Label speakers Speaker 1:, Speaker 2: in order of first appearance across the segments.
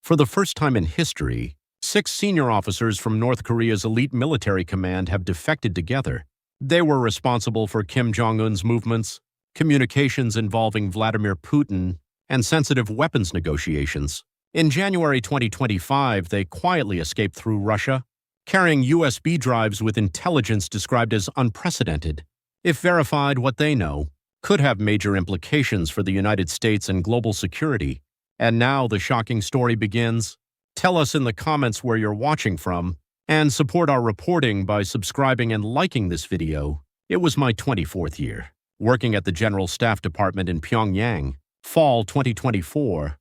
Speaker 1: For the first time in history, 6 senior officers from North Korea's elite military command have defected together. They were responsible for Kim Jong-un's movements, communications involving Vladimir Putin, and sensitive weapons negotiations. In January 2025, they quietly escaped through Russia, carrying USB drives with intelligence described as unprecedented. If verified, what they know could have major implications for the United States and global security. And now the shocking story begins. Tell us in the comments where you're watching from, and support our reporting by subscribing and liking this video. It was my 24th year, working at the General Staff Department in Pyongyang, fall 2024.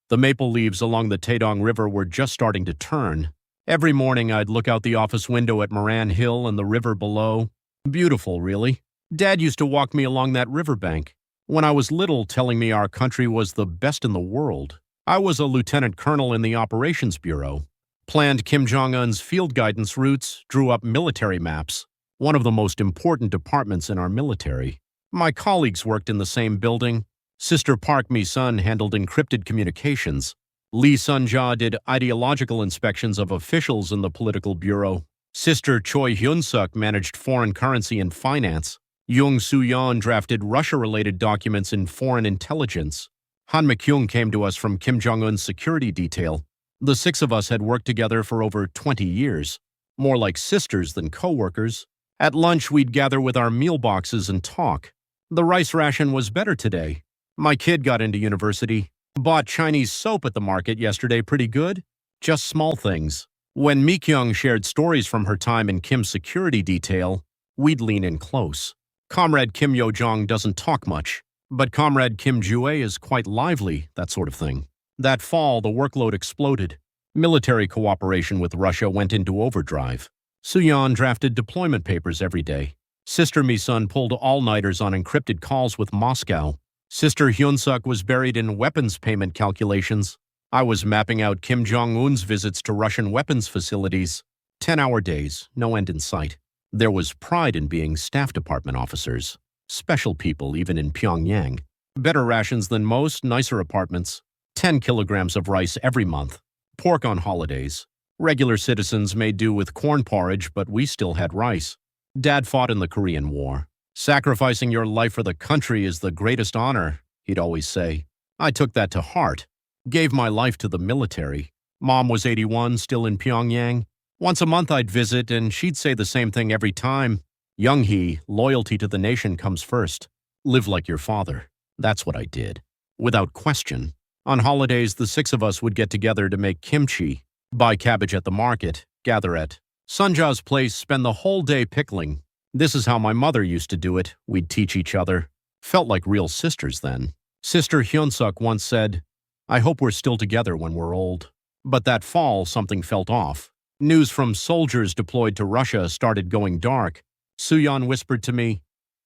Speaker 1: The maple leaves along the Taedong River were just starting to turn. Every morning I'd look out the office window at Moran Hill and the river below. Beautiful, really. Dad used to walk me along that riverbank when I was little, telling me our country was the best in the world. I was a lieutenant colonel in the Operations Bureau, planned Kim Jong-un's field guidance routes, drew up military maps, one of the most important departments in our military. My colleagues worked in the same building. Sister Park Mi-sun handled encrypted communications. Lee Sun-ja did ideological inspections of officials in the political bureau. Sister Choi Hyun-suk managed foreign currency and finance. Jung Soo-yeon drafted Russia-related documents in foreign intelligence. Han Mi-kyung came to us from Kim Jong-un's security detail. The 6 of us had worked together for over 20 years, more like sisters than co-workers. At lunch, we'd gather with our meal boxes and talk. The rice ration was better today. My kid got into university. Bought Chinese soap at the market yesterday, pretty good. Just small things. When Mi-kyung shared stories from her time in Kim's security detail, we'd lean in close. Comrade Kim Yo-jong doesn't talk much, but Comrade Kim Ju-ae is quite lively, that sort of thing. That fall, the workload exploded. Military cooperation with Russia went into overdrive. Soo-yeon drafted deployment papers every day. Sister Mi-sun pulled all-nighters on encrypted calls with Moscow. Sister Hyun-suk was buried in weapons payment calculations. I was mapping out Kim Jong-un's visits to Russian weapons facilities. 10-hour days, no end in sight. There was pride in being Staff Department officers. Special people, even in Pyongyang. Better rations than most, nicer apartments. 10 kilograms of rice every month. Pork on holidays. Regular citizens made do with corn porridge, but we still had rice. Dad fought in the Korean War. Sacrificing your life for the country is the greatest honor, he'd always say. I took that to heart. Gave my life to the military. Mom was 81, still in Pyongyang. Once a month I'd visit, and she'd say the same thing every time. Young-hee, loyalty to the nation comes first. Live like your father. That's what I did. Without question. On holidays, the 6 of us would get together to make kimchi, buy cabbage at the market, gather at Sunja's place, spend the whole day pickling. This is how my mother used to do it, we'd teach each other. Felt like real sisters then. Sister Hyun-suk once said, "I hope we're still together when we're old." But that fall, something felt off. News from soldiers deployed to Russia started going dark. Soo-yeon whispered to me,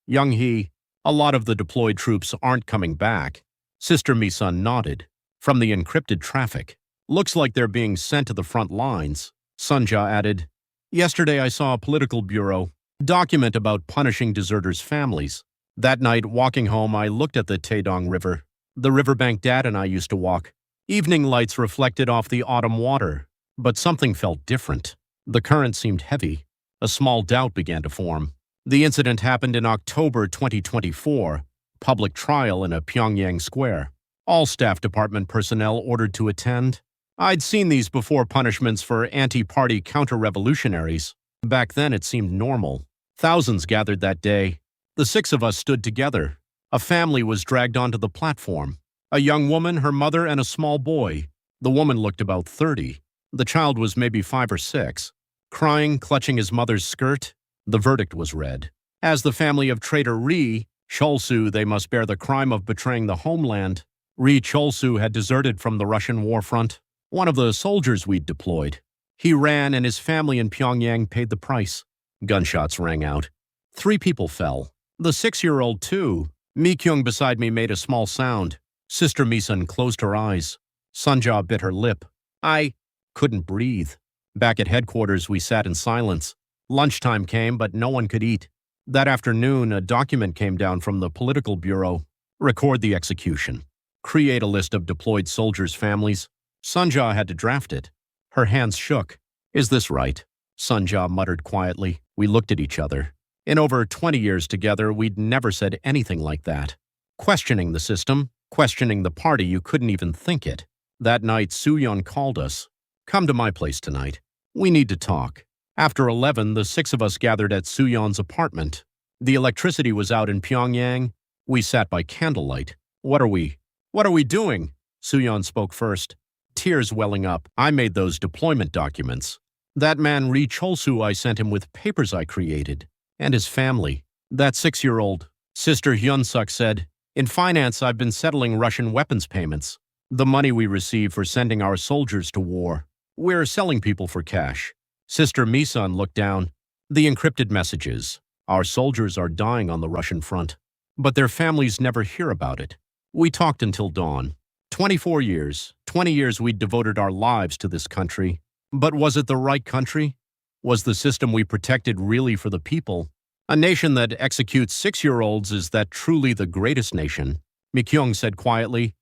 Speaker 1: "Young-hee, a lot of the deployed troops aren't coming back." Sister Mi-sun nodded. "From the encrypted traffic. Looks like they're being sent to the front lines." Sun-ja added, "Yesterday I saw a political bureau document about punishing deserters' families. That night, walking home, I looked at the Taedong River, the riverbank Dad and I used to walk. Evening lights reflected off the autumn water, but something felt different. The current seemed heavy. A small doubt began to form. The incident happened in October 2024, public trial in a Pyongyang square. All Staff Department personnel ordered to attend. I'd seen these before punishments for anti-party counter-revolutionaries. Back then it seemed normal. Thousands gathered that day. The 6 of us stood together. A family was dragged onto the platform. A young woman, her mother, and a small boy. The woman looked about 30. The child was maybe 5 or 6. Crying, clutching his mother's skirt. The verdict was read. As the family of traitor Ri Chol-soo, they must bear the crime of betraying the homeland. Ri Chol-soo had deserted from the Russian war front. One of the soldiers we'd deployed. He ran, and his family in Pyongyang paid the price. Gunshots rang out. 3 people fell. The 6-year-old too. Mi-kyung beside me made a small sound. Sister Mi-sun closed her eyes. Sun-ja bit her lip. I couldn't breathe. Back at headquarters, we sat in silence. Lunchtime came, but no one could eat. That afternoon, a document came down from the political bureau. Record the execution. Create a list of deployed soldiers' families. Sunja had to draft it. Her hands shook. Is this right? Sunja muttered quietly. We looked at each other. In over 20 years together, we'd never said anything like that. Questioning the system, questioning the party, you couldn't even think it. That night, Soo-yeon called us. Come to my place tonight. We need to talk. After 11, the six of us gathered at Soo-yeon's apartment. The electricity was out in Pyongyang. We sat by candlelight. What are we doing? Soo-yeon spoke first. Tears welling up. I made those deployment documents. That man Ri Cholsu, I sent him with papers I created. And his family. That 6-year-old. Sister Hyun-suk said, in finance, I've been settling Russian weapons payments. The money we receive for sending our soldiers to war. We're selling people for cash. Sister Mi-sun looked down. The encrypted messages. Our soldiers are dying on the Russian front. But their families never hear about it. We talked until dawn. 24 years. 20 years we'd devoted our lives to this country. But was it the right country? Was the system we protected really for the people? A nation that executes 6-year-olds, is that truly the greatest nation? Mi-kyung said quietly.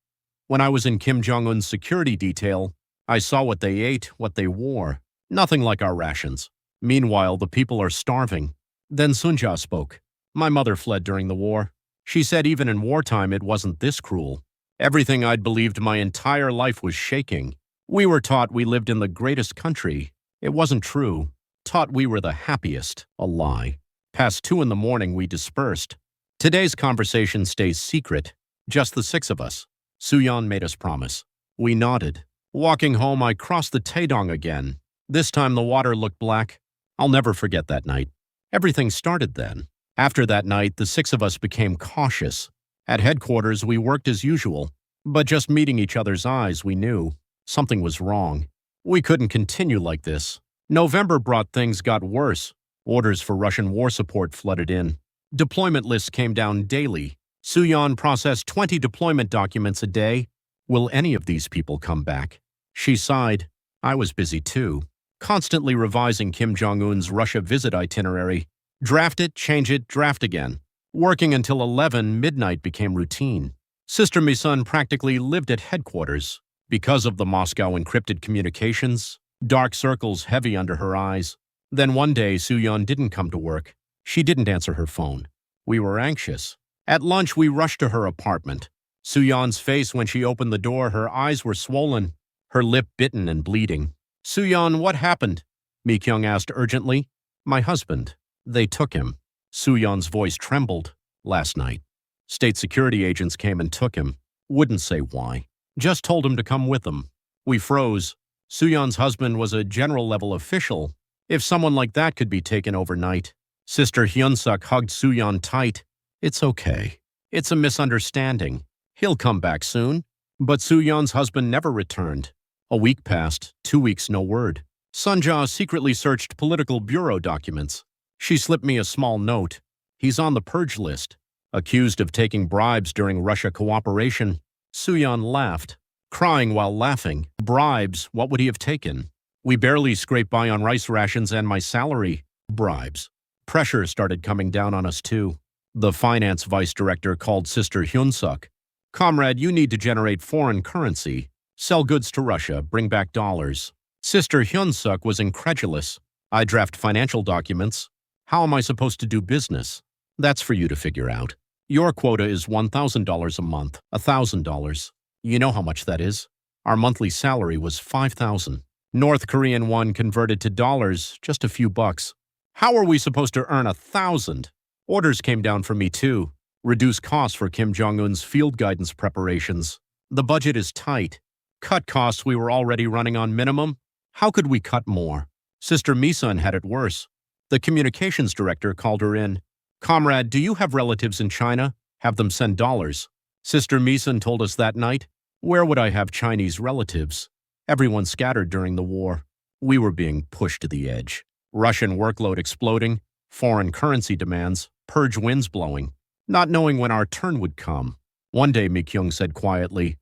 Speaker 1: When I was in Kim Jong-un's security detail, I saw what they ate, what they wore. Nothing like our rations. Meanwhile, the people are starving. Then Sunja spoke. My mother fled during the war. She said even in wartime it wasn't this cruel. Everything I'd believed my entire life was shaking. We were taught we lived in the greatest country. It wasn't true. Taught we were the happiest. A lie. Past 2 in the morning, we dispersed. Today's conversation stays secret. Just the 6 of us. Soo-yeon made us promise. We nodded. Walking home, I crossed the Taedong again. This time the water looked black. I'll never forget that night. Everything started then. After that night, the 6 of us became cautious. At headquarters, we worked as usual. But just meeting each other's eyes, we knew something was wrong. We couldn't continue like this. November brought things got worse. Orders for Russian war support flooded in. Deployment lists came down daily. Soo-yeon processed 20 deployment documents a day. Will any of these people come back? She sighed. I was busy too. Constantly revising Kim Jong-un's Russia visit itinerary. Draft it, change it, draft again. Working until 11, midnight became routine. Sister Mi-sun practically lived at headquarters. Because of the Moscow encrypted communications, dark circles heavy under her eyes. Then one day, Soo-yeon didn't come to work. She didn't answer her phone. We were anxious. At lunch, we rushed to her apartment. Soo-yeon's face when she opened the door, her eyes were swollen, her lip bitten and bleeding. Soo-yeon, what happened? Mi-kyung asked urgently. My husband. They took him. Soo-yeon's voice trembled. Last night. State security agents came and took him. Wouldn't say why. Just told him to come with them. We froze. Soo-yeon's husband was a general-level official. If someone like that could be taken overnight. Sister Hyun-suk hugged Soo-yeon tight. It's okay. It's a misunderstanding. He'll come back soon. But Soo-yeon's husband never returned. A week passed, 2 weeks, no word. Sunja secretly searched political bureau documents. She slipped me a small note. He's on the purge list. Accused of taking bribes during Russia cooperation. Soo-yeon laughed, crying while laughing. Bribes, what would he have taken? We barely scraped by on rice rations and my salary. Bribes. Pressure started coming down on us too. The finance vice director called Sister Hyun-suk. Comrade, you need to generate foreign currency. Sell goods to Russia, bring back dollars. Sister Hyun-suk was incredulous. I draft financial documents. How am I supposed to do business? That's for you to figure out. Your quota is $1,000 a month, $1,000. You know how much that is? Our monthly salary was $5,000. North Korean won converted to dollars, just a few bucks. How are we supposed to earn 1,000? Orders came down for me too. Reduce costs for Kim Jong-un's field guidance preparations. The budget is tight. Cut costs we were already running on minimum. How could we cut more? Sister Mi-sun had it worse. The communications director called her in. Comrade, do you have relatives in China? Have them send dollars. Sister Mi-sun told us that night. Where would I have Chinese relatives? Everyone scattered during the war. We were being pushed to the edge. Russian workload exploding, foreign currency demands, purge winds blowing, not knowing when our turn would come. One day, Mi-kyung said quietly,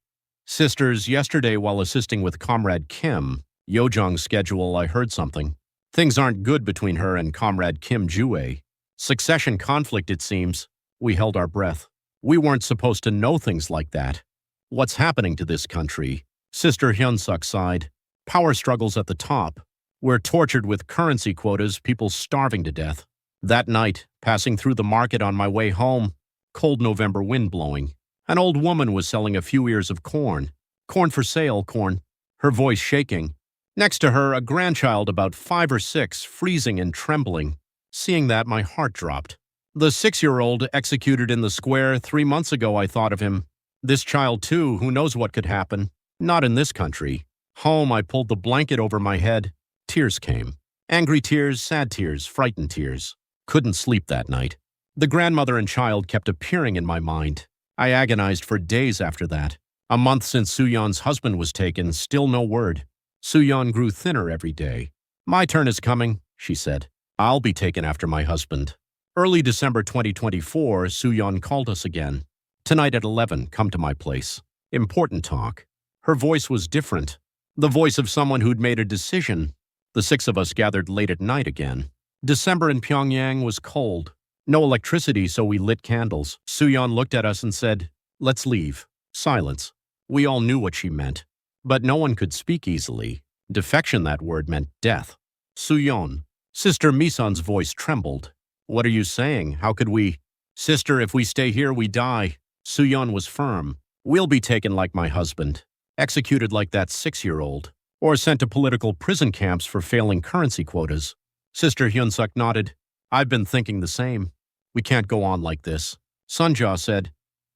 Speaker 1: Sisters, yesterday while assisting with Comrade Kim, Yojong's schedule, I heard something. Things aren't good between her and Comrade Kim Jue. Succession conflict, it seems. We held our breath. We weren't supposed to know things like that. What's happening to this country? Sister Hyunsuk sighed. Power struggles at the top. We're tortured with currency quotas, people starving to death. That night, passing through the market on my way home, cold November wind blowing, an old woman was selling a few ears of corn. Corn for sale, corn. Her voice shaking. Next to her, a grandchild about 5 or 6, freezing and trembling. Seeing that, my heart dropped. The 6-year-old executed in the square 3 months ago, I thought of him. This child, too, who knows what could happen? Not in this country. Home, I pulled the blanket over my head. Tears came. Angry tears, sad tears, frightened tears. Couldn't sleep that night. The grandmother and child kept appearing in my mind. I agonized for days after that. A month since Soo-yeon's husband was taken, still no word. Soo-yeon grew thinner every day. My turn is coming, she said. I'll be taken after my husband. Early December 2024, Soo-yeon called us again. Tonight at 11, come to my place. Important talk. Her voice was different. The voice of someone who'd made a decision. The 6 of us gathered late at night again. December in Pyongyang was cold. No electricity, so we lit candles. Soo-yeon looked at us and said, "Let's leave." Silence. We all knew what she meant. But no one could speak easily. Defection, that word, meant death. Soo-yeon. Sister Misun's voice trembled. What are you saying? How could we? Sister, if we stay here, we die. Soo-yeon was firm. We'll be taken like my husband. Executed like that 6-year-old. Or sent to political prison camps for failing currency quotas. Sister Hyunsuk nodded. I've been thinking the same. We can't go on like this. Sunja said,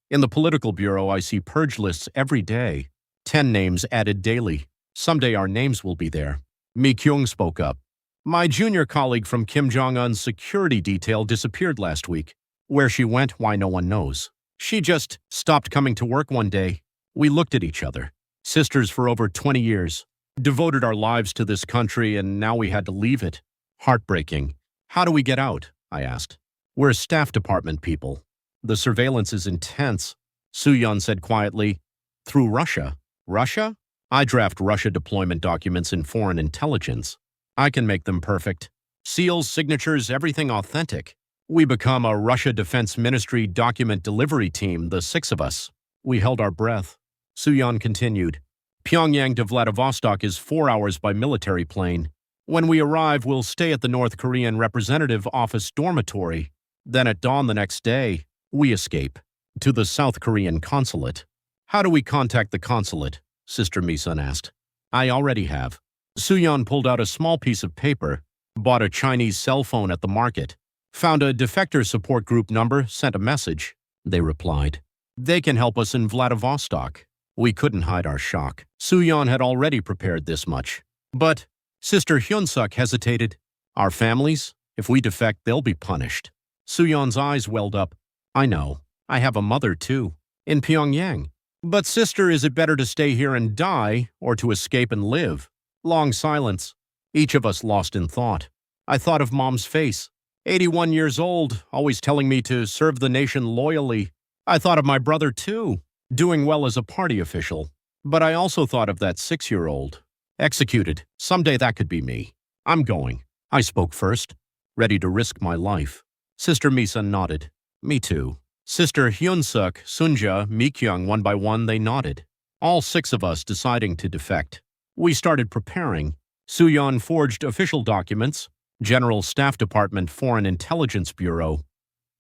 Speaker 1: in the political bureau, I see purge lists every day. 10 names added daily. Someday our names will be there. Mi Kyung spoke up. My junior colleague from Kim Jong-un's security detail disappeared last week. Where she went, why no one knows. She just stopped coming to work one day. We looked at each other. Sisters for over 20 years. Devoted our lives to this country, and now we had to leave it. Heartbreaking. How do we get out? I asked. We're staff department people. The surveillance is intense. Soo-yeon said quietly, through Russia. Russia? I draft Russia deployment documents in foreign intelligence. I can make them perfect. Seals, signatures, everything authentic. We become a Russia Defense Ministry document delivery team, the 6 of us. We held our breath. Soo-yeon continued. Pyongyang to Vladivostok is 4 hours by military plane. When we arrive, we'll stay at the North Korean representative office dormitory. Then at dawn the next day, we escape to the South Korean consulate. How do we contact the consulate? Sister Misun asked. I already have. Soo-yeon pulled out a small piece of paper, bought a Chinese cell phone at the market, found a defector support group number, sent a message. They replied. They can help us in Vladivostok. We couldn't hide our shock. Soo-yeon had already prepared this much. But Sister Hyunsuk hesitated. Our families? If we defect, they'll be punished. Soo-yeon's eyes welled up. I know. I have a mother, too. In Pyongyang. But sister, is it better to stay here and die, or to escape and live? Long silence. Each of us lost in thought. I thought of Mom's face. 81 years old, always telling me to serve the nation loyally. I thought of my brother, too, doing well as a party official. But I also thought of that 6-year-old. Executed. Someday that could be me. I'm going. I spoke first, ready to risk my life. Sister Misa nodded. Me too. Sister Hyunsuk, Sunja, Mi Kyung, one by one, they nodded. All 6 of us deciding to defect. We started preparing. Soo-yeon forged official documents, General Staff Department Foreign Intelligence Bureau,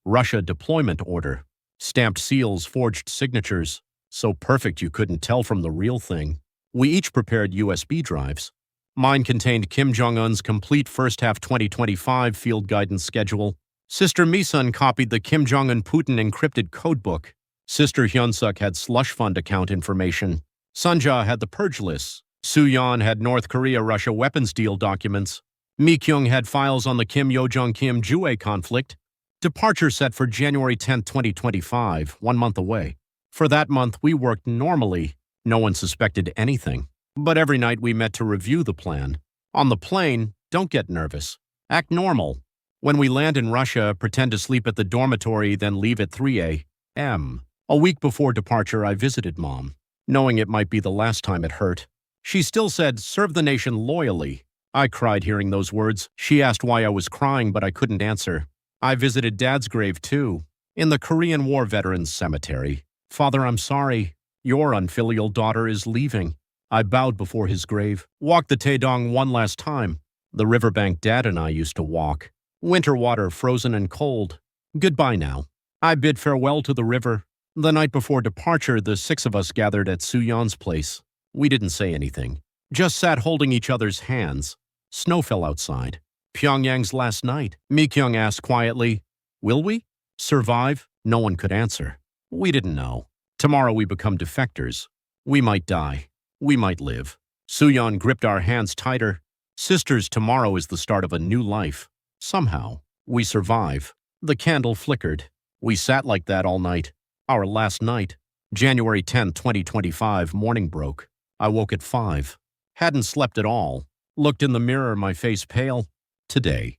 Speaker 1: Russia deployment order, stamped seals, forged signatures, so perfect you couldn't tell from the real thing. We each prepared USB drives. Mine contained Kim Jong-un's complete first half 2025 field guidance schedule. Sister Misun copied the Kim Jong-un Putin encrypted codebook. Sister Hyunsuk had slush fund account information. Sunja had the purge lists. Soo-yeon had North Korea-Russia weapons deal documents. Mi Kyung had files on the Kim Yo-jong-Kim Jue conflict. Departure set for January 10, 2025, 1 month away. For that month, we worked normally. No one suspected anything. But every night we met to review the plan. On the plane, don't get nervous. Act normal. When we land in Russia, pretend to sleep at the dormitory, then leave at 3 a.m. A week before departure, I visited Mom, knowing it might be the last time it hurt. She still said, serve the nation loyally. I cried hearing those words. She asked why I was crying, but I couldn't answer. I visited Dad's grave, too, in the Korean War Veterans Cemetery. Father, I'm sorry. Your unfilial daughter is leaving. I bowed before his grave, walked the Taedong one last time, the riverbank Dad and I used to walk. Winter water frozen and cold. Goodbye now. I bid farewell to the river. The night before departure, the six of us gathered at Soo-yeon's place. We didn't say anything, just sat holding each other's hands. Snow fell outside. Pyongyang's last night. Mi-kyung asked quietly, "Will we survive?" No one could answer. We didn't know. Tomorrow we become defectors. We might die. We might live. Soo-yeon gripped our hands tighter. Sisters, tomorrow is the start of a new life. Somehow, we survive. The candle flickered. We sat like that all night. Our last night. January 10, 2025, morning broke. I woke at 5. Hadn't slept at all. Looked in the mirror, my face pale. Today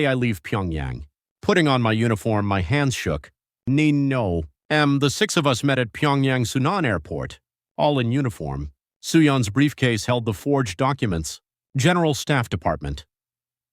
Speaker 1: I leave Pyongyang. Putting on my uniform, my hands shook. No. The six of us met at Pyongyang Sunan Airport. All in uniform. Soo-yeon's briefcase held the forged documents. General Staff Department.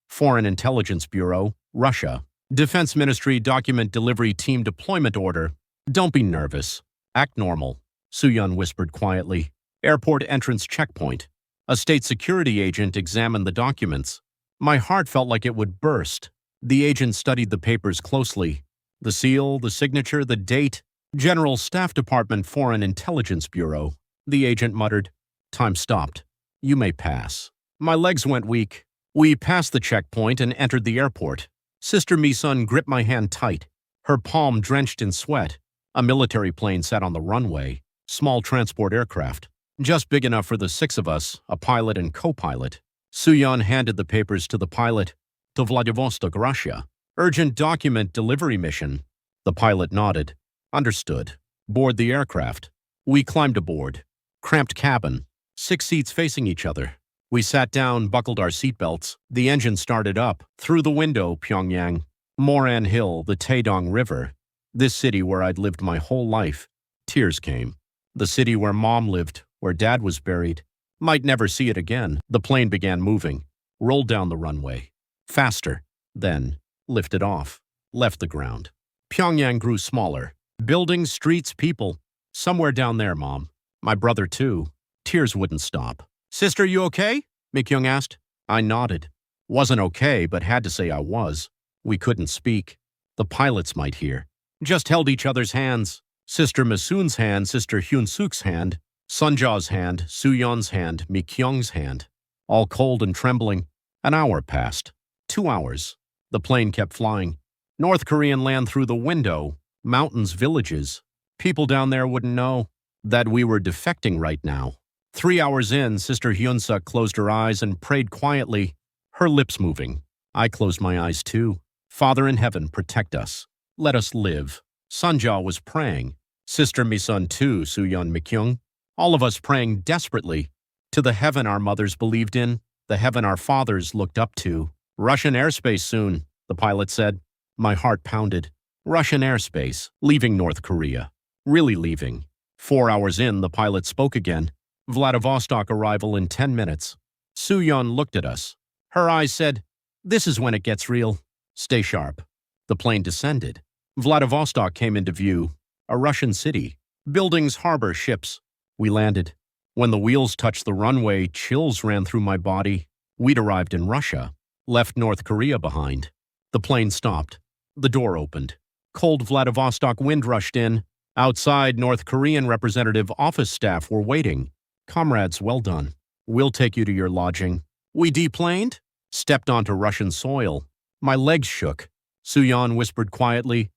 Speaker 1: Foreign Intelligence Bureau, Russia. Defense Ministry Document Delivery Team Deployment Order. Don't be nervous. Act normal, Soo-yeon whispered quietly. Airport entrance checkpoint. A state security agent examined the documents. My heart felt like it would burst. The agent studied the papers closely. The seal, the signature, the date. General Staff Department, Foreign Intelligence Bureau. The agent muttered. Time stopped. You may pass. My legs went weak. We passed the checkpoint and entered the airport. Sister Mi-sun gripped my hand tight, her palm drenched in sweat. A military plane sat on the runway, small transport aircraft, just big enough for the six of us, a pilot and co-pilot. Soo-yeon handed the papers to the pilot. To Vladivostok, Russia. Urgent document delivery mission. The pilot nodded. Understood. Board the aircraft. We climbed aboard. Cramped cabin. 6 seats facing each other. We sat down, buckled our seatbelts. The engine started up. Through the window, Pyongyang. Moran Hill, the Taedong River. This city where I'd lived my whole life. Tears came. The city where Mom lived, where Dad was buried. Might never see it again. The plane began moving. Rolled down the runway. Faster. Then, lifted off. Left the ground. Pyongyang grew smaller. Buildings, streets, people. Somewhere down there, Mom. My brother, too. Tears wouldn't stop. Sister, you okay? Mi-kyung asked. I nodded. Wasn't okay, but had to say I was. We couldn't speak. The pilots might hear. Just held each other's hands. Sister Mi-sun's hand, Sister Hyun-suk's hand, Sunja's hand, Soo-yeon's hand, Mi-kyung's hand. All cold and trembling. An hour passed. 2 hours. The plane kept flying. North Korean land through the window. Mountains, villages. People down there wouldn't know that we were defecting right now. 3 hours in, Sister Hyun-suk closed her eyes and prayed quietly, her lips moving. I closed my eyes too. Father in heaven, protect us. Let us live. Sunja was praying. Sister Mi-sun too, Soo-yeon, Mi-kyung. All of us praying desperately to the heaven our mothers believed in, the heaven our fathers looked up to. Russian airspace soon, the pilot said. My heart pounded. Russian airspace, leaving North Korea. Really leaving. 4 hours in, the pilot spoke again. Vladivostok arrival in 10 minutes. Soo-yeon looked at us. Her eyes said, this is when it gets real. Stay sharp. The plane descended. Vladivostok came into view. A Russian city. Buildings, harbor, ships. We landed. When the wheels touched the runway, chills ran through my body. We'd arrived in Russia. Left North Korea behind. The plane stopped. The door opened. Cold Vladivostok wind rushed in. Outside, North Korean representative office staff were waiting. Comrades, well done. We'll take you to your lodging. We deplaned? Stepped onto Russian soil. My legs shook. Soo-yeon whispered quietly,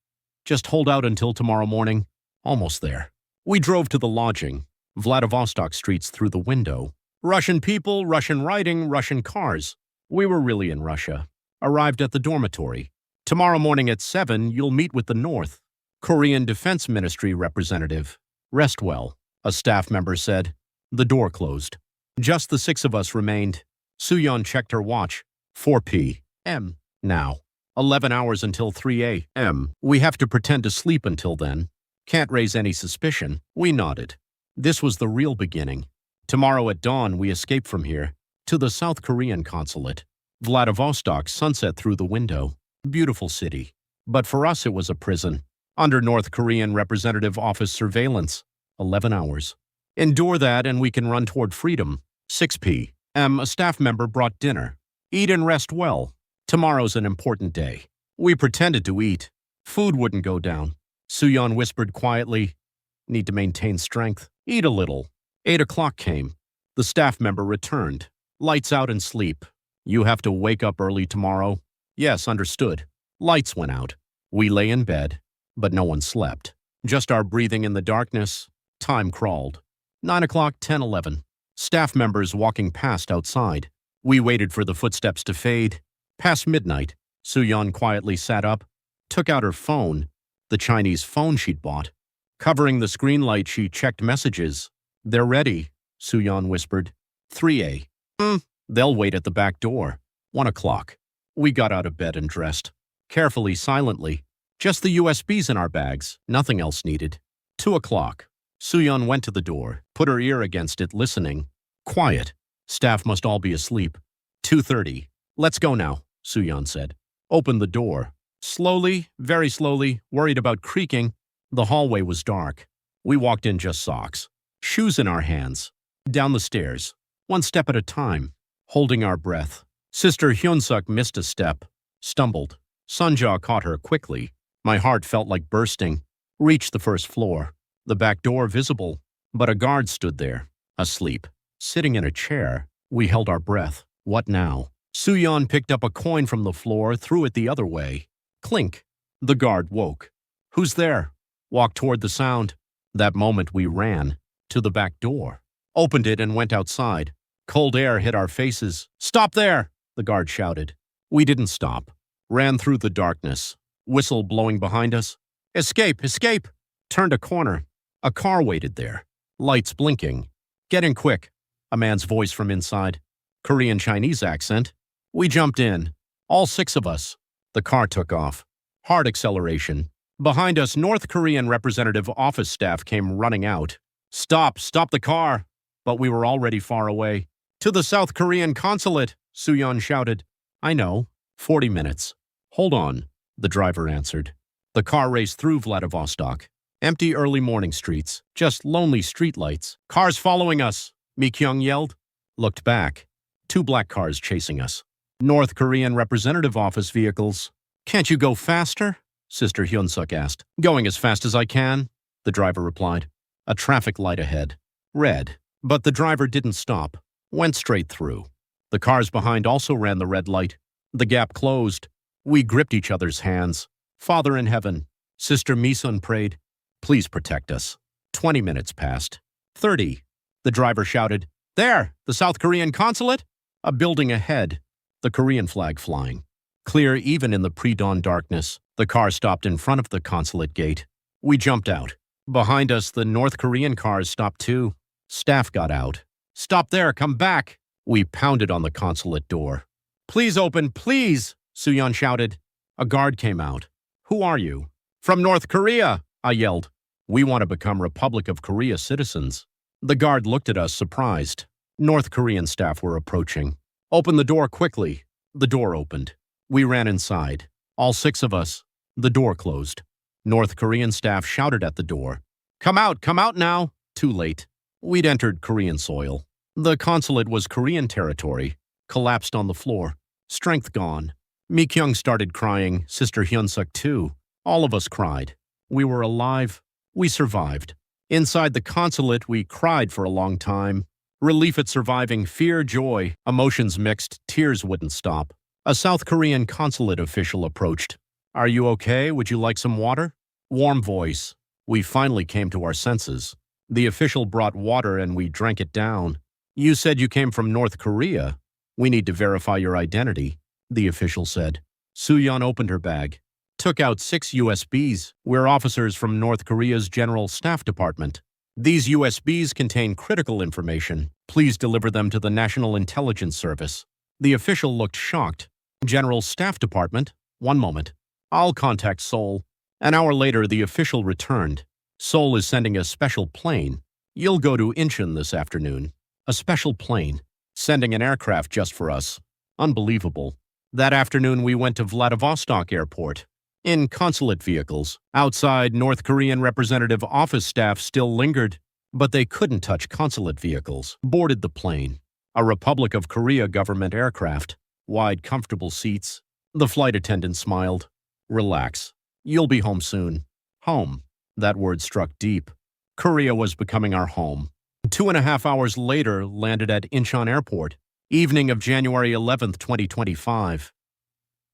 Speaker 1: just hold out until tomorrow morning. Almost there. We drove to the lodging. Vladivostok streets through the window. Russian people, Russian writing, Russian cars. We were really in Russia. Arrived at the dormitory. Tomorrow morning at 7, you'll meet with the North Korean Defense Ministry representative. Rest well, a staff member said. The door closed. Just the 6 of us remained. Soo-yeon checked her watch. 4 p.m. now. 11 hours until 3 a.m. We have to pretend to sleep until then. Can't raise any suspicion. We nodded. This was the real beginning. Tomorrow at dawn, we escape from here. To the South Korean consulate. Vladivostok, sunset through the window. Beautiful city. But for us it was a prison. Under North Korean representative office surveillance. 11 hours. Endure that and we can run toward freedom. 6 p.m. A staff member brought dinner. Eat and rest well. Tomorrow's an important day. We pretended to eat. Food wouldn't go down. Suyon whispered quietly, need to maintain strength. Eat a little. 8 o'clock came. The staff member returned. Lights out and sleep. You have to wake up early tomorrow. Yes, understood. Lights went out. We lay in bed, but no one slept. Just our breathing in the darkness. Time crawled. 9 o'clock, 10, 11. Staff members walking past outside. We waited for the footsteps to fade. Past midnight, Suyon quietly sat up, took out her phone, the Chinese phone she'd bought. Covering the screen light, she checked messages. They're ready, Suyon whispered. 3 a. They'll wait at the back door. 1 o'clock. We got out of bed and dressed. Carefully, silently. Just the USBs in our bags, nothing else needed. 2 o'clock. Suyon went to the door, put her ear against it, listening. Quiet. Staff must all be asleep. 2:30. Let's go now, Suyon said. Opened the door. Slowly, very slowly, worried about creaking. The hallway was dark. We walked in just socks. Shoes in our hands. Down the stairs. 1 step at a time. Holding our breath. Sister Hyunsuk missed a step. Stumbled. Sunja caught her quickly. My heart felt like bursting. Reached the first floor. The back door visible. But a guard stood there. Asleep. Sitting in a chair. We held our breath. What now? Suyon picked up a coin from the floor, threw it the other way. Clink. The guard woke. Who's there? Walked toward the sound. That moment we ran. To the back door. Opened it and went outside. Cold air hit our faces. Stop there! The guard shouted. We didn't stop. Ran through the darkness. Whistle blowing behind us. Escape! Escape! Turned a corner. A car waited there. Lights blinking. Get in quick. A man's voice from inside. Korean-Chinese accent. We jumped in. All 6 of us. The car took off. Hard acceleration. Behind us, North Korean representative office staff came running out. Stop! Stop the car! But we were already far away. To the South Korean consulate, Suyon shouted. I know. 40 minutes. Hold on, the driver answered. The car raced through Vladivostok. Empty early morning streets. Just lonely streetlights. Cars following us, Mi-kyung yelled. Looked back. 2 black cars chasing us. North Korean representative office vehicles. Can't you go faster? Sister Hyunsuk asked. Going as fast as I can, the driver replied. A traffic light ahead. Red. But the driver didn't stop. Went straight through. The cars behind also ran the red light. The gap closed. We gripped each other's hands. Father in heaven. Sister Misun prayed. Please protect us. 20 minutes passed. 30. The driver shouted. There! The South Korean consulate? A building ahead. The Korean flag flying. Clear even in the pre-dawn darkness. The car stopped in front of the consulate gate. We jumped out. Behind us, the North Korean cars stopped too. Staff got out. Stop there, come back. We pounded on the consulate door. Please open, please, Suyon shouted. A guard came out. Who are you? From North Korea, I yelled. We want to become Republic of Korea citizens. The guard looked at us, surprised. North Korean staff were approaching. Open the door quickly. The door opened. We ran inside. All 6 of us. The door closed. North Korean staff shouted at the door. Come out now. Too late. We'd entered Korean soil. The consulate was Korean territory. Collapsed on the floor. Strength gone. Mi-kyung started crying, Sister Hyunsuk too. All of us cried. We were alive. We survived. Inside the consulate, we cried for a long time. Relief at surviving, fear, joy, emotions mixed, tears wouldn't stop. A South Korean consulate official approached. Are you okay? Would you like some water? Warm voice. We finally came to our senses. The official brought water and we drank it down. You said you came from North Korea. We need to verify your identity, the official said. Suyon opened her bag. Took out 6 USBs. We're officers from North Korea's General Staff Department. These USBs contain critical information. Please deliver them to the National Intelligence Service. The official looked shocked. General Staff Department? 1 moment. I'll contact Seoul. An hour later, the official returned. Seoul is sending a special plane. You'll go to Incheon this afternoon. A special plane. Sending an aircraft just for us. Unbelievable. That afternoon, we went to Vladivostok Airport. In consulate vehicles. Outside, North Korean representative office staff still lingered. but they couldn't touch consulate vehicles. Boarded the plane. A Republic of Korea government aircraft. Wide, comfortable seats. The flight attendant smiled. Relax. You'll be home soon. Home. That word struck deep. Korea was becoming our home. 2.5 hours later, landed at Incheon Airport. Evening of January 11th, 2025.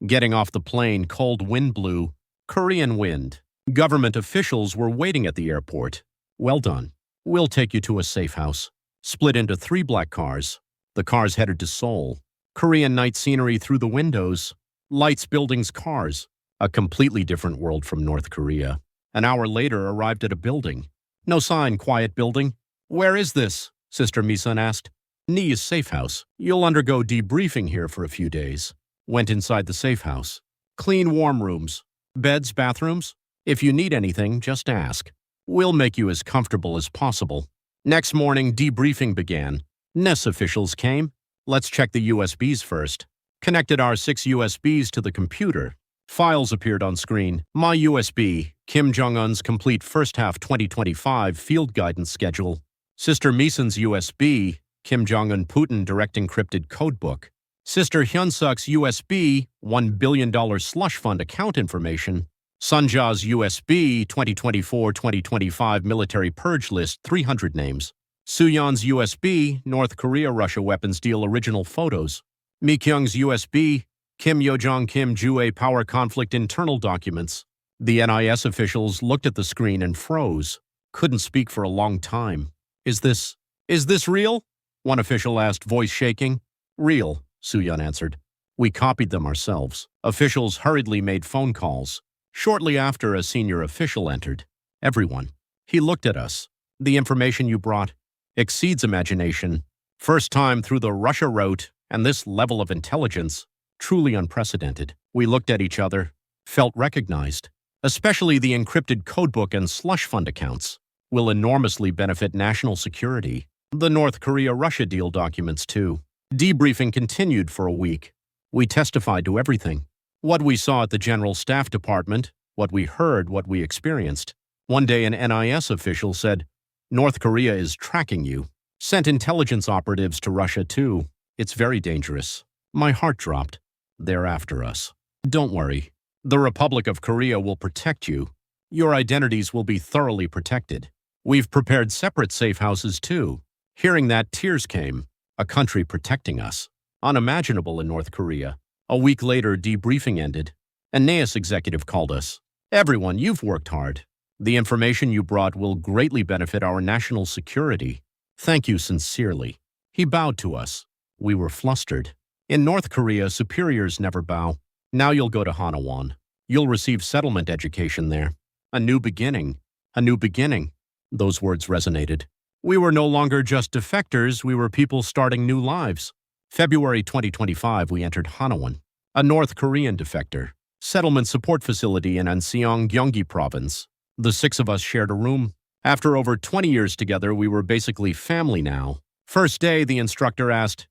Speaker 1: Getting off the plane, cold wind blew. Korean wind. Government officials were waiting at the airport. Well done. We'll take you to a safe house. Split into 3 black cars. The cars headed to Seoul. Korean night scenery through the windows. Lights, buildings, cars. A completely different world from North Korea. An hour later, arrived at a building. No sign, quiet building. Where is this? Sister Misun asked. Ni's safe house. You'll undergo debriefing here for a few days. Went inside the safe house. Clean, warm rooms. Beds, bathrooms. If you need anything, just ask. We'll make you as comfortable as possible. Next morning, debriefing began. NES officials came. Let's check the USBs first. Connected our 6 USBs to the computer. Files appeared on screen. My USB, Kim Jong-un's complete first half 2025 field guidance schedule. Sister Misun's USB, Kim Jong-un Putin direct encrypted codebook. Sister Hyun-suk's USB, $1 billion slush fund account information. Sunja's USB, 2024-2025 military purge list, 300 names. Suyeon's USB, North Korea-Russia weapons deal original photos. Mikyung's USB, Kim Yo-jong Kim Ju-ae power conflict internal documents. The NIS officials looked at the screen and froze. Couldn't speak for a long time. Is this real? One official asked, voice shaking. Real, Suyeon answered. We copied them ourselves. Officials hurriedly made phone calls. Shortly after, a senior official entered. Everyone. He looked at us. The information you brought exceeds imagination. First time through the Russia route, and this level of intelligence. Truly unprecedented. We looked at each other, felt recognized. Especially the encrypted codebook and slush fund accounts will enormously benefit national security. The North Korea-Russia deal documents, too. Debriefing continued for a week. We testified to everything. What we saw at the General Staff Department, what we heard, what we experienced. One day an NIS official said, North Korea is tracking you. Sent intelligence operatives to Russia, too. It's very dangerous. My heart dropped. They're after us. Don't worry. The Republic of Korea will protect you. Your identities will be thoroughly protected. We've prepared separate safe houses, too. Hearing that, tears came. A country protecting us. Unimaginable in North Korea. A week later, debriefing ended. A NAES executive called us. Everyone, you've worked hard. The information you brought will greatly benefit our national security. Thank you sincerely. He bowed to us. We were flustered. In North Korea, superiors never bow. Now you'll go to Hanawon. You'll receive settlement education there. A new beginning. A new beginning. Those words resonated. We were no longer just defectors, we were people starting new lives. February 2025, we entered Hanawon, a North Korean defector. Settlement support facility in Anseong, Gyeonggi province. The 6 of us shared a room. After over 20 years together, we were basically family now. First day, the instructor asked,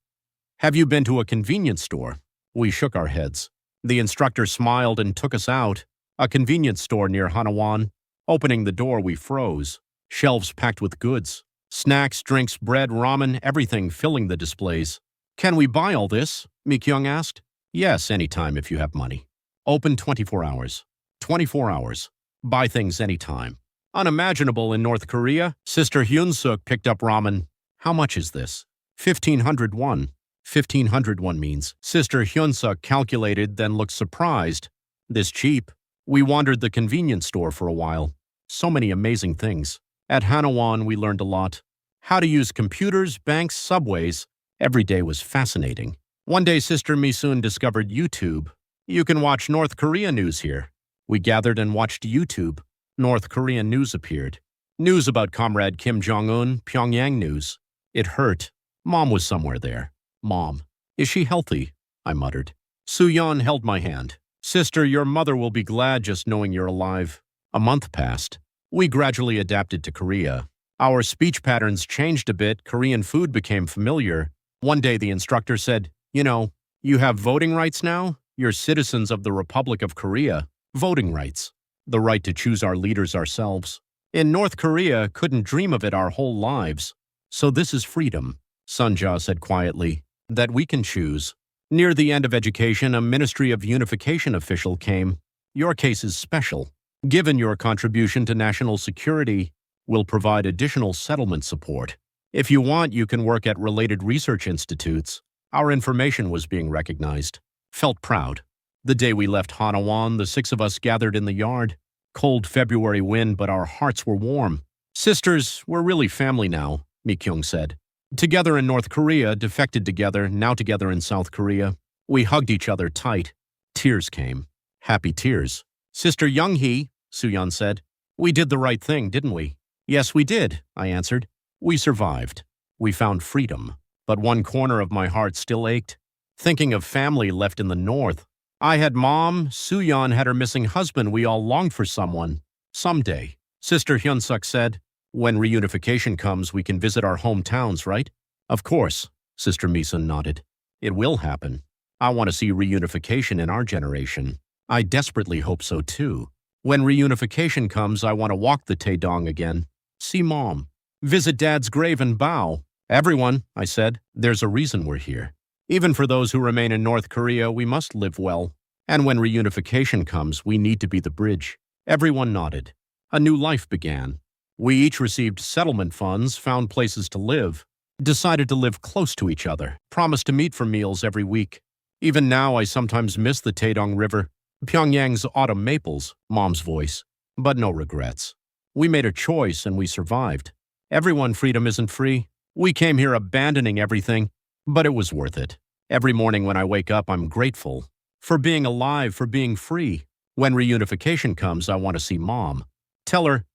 Speaker 1: Have you been to a convenience store? We shook our heads. The instructor smiled and took us out. A convenience store near Hanawon. Opening the door, we froze. Shelves packed with goods. Snacks, drinks, bread, ramen, everything filling the displays. Can we buy all this? Mikyung asked. Yes, anytime if you have money. Open 24 hours. 24 hours. Buy things anytime. Unimaginable in North Korea. Sister Hyun-suk picked up ramen. How much is this? 1,500 won. 1,500 won means. Sister Hyun-suk calculated, then looked surprised. This cheap. We wandered the convenience store for a while. So many amazing things. At Hanawon, we learned a lot. How to use computers, banks, subways. Every day was fascinating. One day, Sister Misun discovered YouTube. You can watch North Korea news here. We gathered and watched YouTube. North Korean news appeared. News about Comrade Kim Jong-un, Pyongyang news. It hurt. Mom was somewhere there. Mom. Is she healthy? I muttered. Suyeon held my hand. Sister, your mother will be glad just knowing you're alive. A month passed. We gradually adapted to Korea. Our speech patterns changed a bit. Korean food became familiar. One day the instructor said, you have voting rights now? You're citizens of the Republic of Korea. Voting rights. The right to choose our leaders ourselves. In North Korea, couldn't dream of it our whole lives. So this is freedom, Sunja said quietly, that we can choose. Near the end of education, a Ministry of Unification official came. Your case is special. Given your contribution to national security, we'll provide additional settlement support. If you want, you can work at related research institutes. Our information was being recognized. Felt proud. The day we left Hanawan, the 6 of us gathered in the yard. Cold February wind, but our hearts were warm. Sisters, we're really family now, Mi-kyung said. Together in North Korea, defected together, now together in South Korea. We hugged each other tight. Tears came. Happy tears. Sister Young-hee, Soo-yeon said. We did the right thing, didn't we? Yes, we did, I answered. We survived. We found freedom. But one corner of my heart still ached. Thinking of family left in the north. I had mom, Soo-yeon had her missing husband. We all longed for someone. Someday. Sister Hyun-suk said, when reunification comes, we can visit our hometowns, right? Of course, Sister Misun nodded. It will happen. I want to see reunification in our generation. I desperately hope so too. When reunification comes, I want to walk the Taedong again. See Mom. Visit Dad's grave and bow. Everyone, I said, there's a reason we're here. Even for those who remain in North Korea, we must live well. And when reunification comes, we need to be the bridge. Everyone nodded. A new life began. We each received settlement funds, found places to live, decided to live close to each other, promised to meet for meals every week. Even now, I sometimes miss the Taedong River, Pyongyang's autumn maples, Mom's voice. But no regrets. We made a choice and we survived. Everyone freedom isn't free. We came here abandoning everything, but it was worth it. Every morning when I wake up, I'm grateful. For being alive, for being free. When reunification comes, I want to see Mom. Tell her,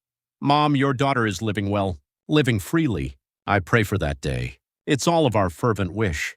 Speaker 1: Mom, your daughter is living well, living freely. I pray for that day. It's all of our fervent wish.